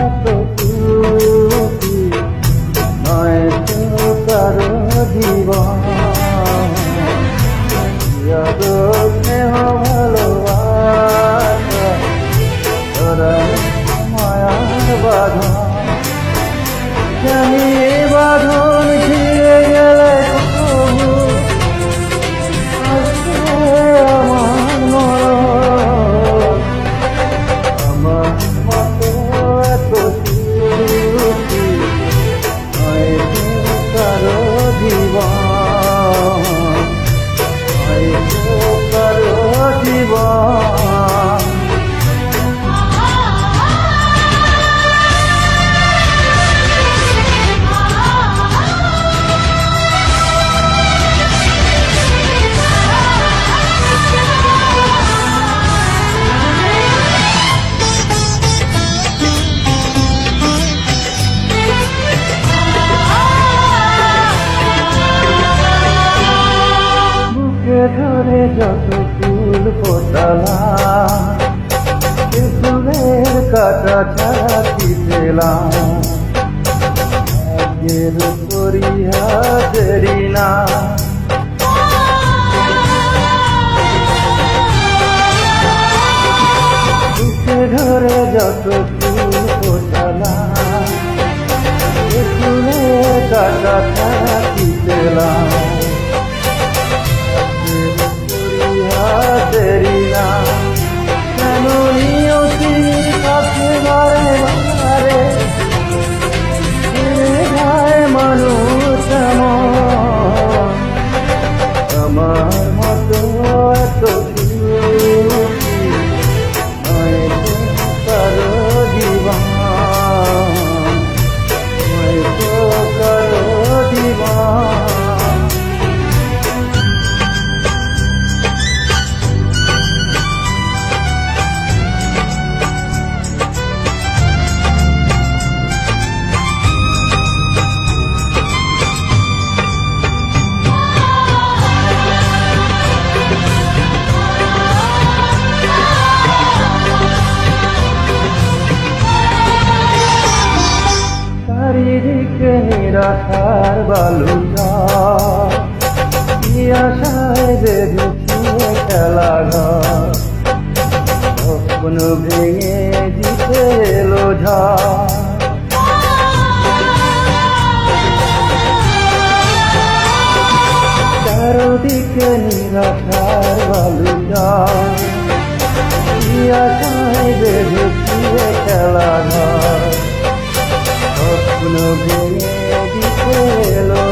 এত সুখী নয় তো কারো জীবন। এত স্নেহ ভালোবাসা তোরা মায়ার বাঁধন, জানি এ বাঁধন ছিঁড়ে গেলে কবু আসবে আমার মরণ। আমার মতো এত সুখী হয়তো কারো জীবন, হয়তো কারো জীবন। ধরে যত ফুল ফোটালাম, সে ফুলের কাটা ছাড়া কি পেলাম? ভাগ্যের পরিহাসেরই না বুকে ধরে যত ফুল ফোটালাম, সে ফুলের কাটা ছাড়া কি পেলাম? তেরি না কেন নিয়তি কাছে বারে বারে যায় মানুষ এমন। আমার মতো এত সুখী হয়তো কারো জীবন, হয়তো কারো জীবন। চারিদিকে নিরাশার বালুকা, কি আশায় বেঁধেছি খেলাঘর। স্বপ্ন ভেঙে দিতে এলো ঝড়, চারদিকে নিরাশার বালুকা, কি আশায় বেঁধেছি খেলাঘর। স্বপ্ন ভেঙে দিতে এলো